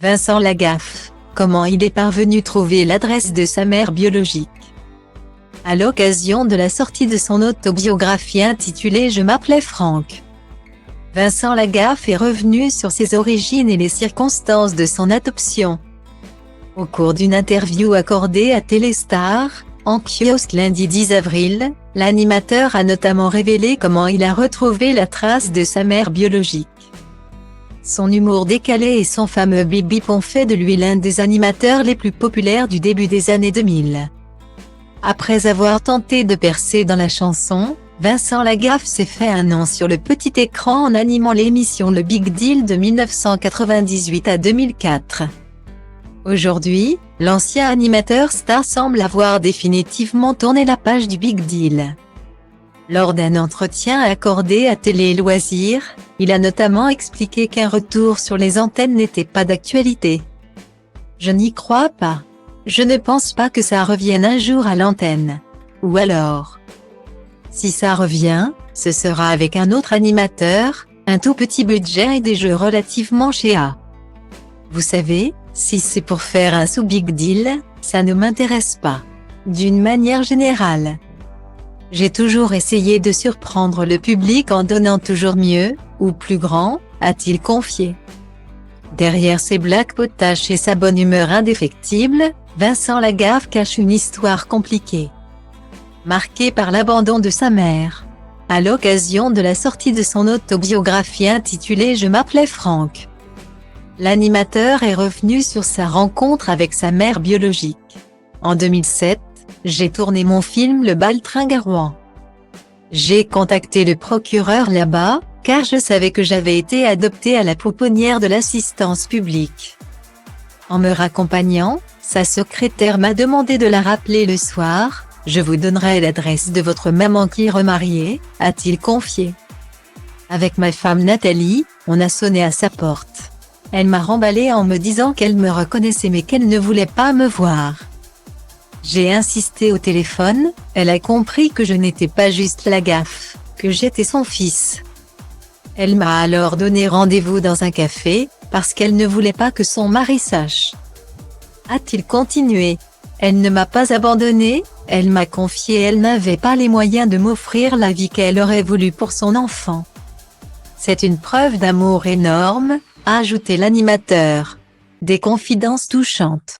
Vincent Lagaffe, comment il est parvenu trouver l'adresse de sa mère biologique. À l'occasion de la sortie de son autobiographie intitulée « Je m'appelais Franck », Vincent Lagaffe est revenu sur ses origines et les circonstances de son adoption. Au cours d'une interview accordée à Téléstar, en kiosque lundi 10 avril, l'animateur a notamment révélé comment il a retrouvé la trace de sa mère biologique. Son humour décalé et son fameux bip-bip ont fait de lui l'un des animateurs les plus populaires du début des années 2000. Après avoir tenté de percer dans la chanson, Vincent Lagaffe s'est fait un nom sur le petit écran en animant l'émission Le Big Deal de 1998 à 2004. Aujourd'hui, l'ancien animateur star semble avoir définitivement tourné la page du Big Deal. Lors d'un entretien accordé à Télé Loisirs, il a notamment expliqué qu'un retour sur les antennes n'était pas d'actualité. « Je n'y crois pas. Je ne pense pas que ça revienne un jour à l'antenne. Ou alors, si ça revient, ce sera avec un autre animateur, un tout petit budget et des jeux relativement chers. Vous savez, si c'est pour faire un sous-big deal, ça ne m'intéresse pas. D'une manière générale. J'ai toujours essayé de surprendre le public en donnant toujours mieux, ou plus grand, a-t-il confié. Derrière ses blagues potaches et sa bonne humeur indéfectible, Vincent Lagaffe cache une histoire compliquée. Marquée par l'abandon de sa mère. À l'occasion de la sortie de son autobiographie intitulée « Je m'appelais Franck », l'animateur est revenu sur sa rencontre avec sa mère biologique. En 2007, j'ai tourné mon film Le Baltringue à Rouen. J'ai contacté le procureur là-bas, car je savais que j'avais été adopté à la pouponnière de l'assistance publique. En me raccompagnant, sa secrétaire m'a demandé de la rappeler le soir. Je vous donnerai l'adresse de votre maman qui est remariée, a-t-il confié. Avec ma femme Nathalie, on a sonné à sa porte. Elle m'a remballé en me disant qu'elle me reconnaissait mais qu'elle ne voulait pas me voir. J'ai insisté au téléphone, elle a compris que je n'étais pas juste Lagaffe, que j'étais son fils. Elle m'a alors donné rendez-vous dans un café, parce qu'elle ne voulait pas que son mari sache. A-t-il continué. Elle ne m'a pas abandonné, elle m'a confié elle n'avait pas les moyens de m'offrir la vie qu'elle aurait voulu pour son enfant. C'est une preuve d'amour énorme, a ajouté l'animateur. Des confidences touchantes.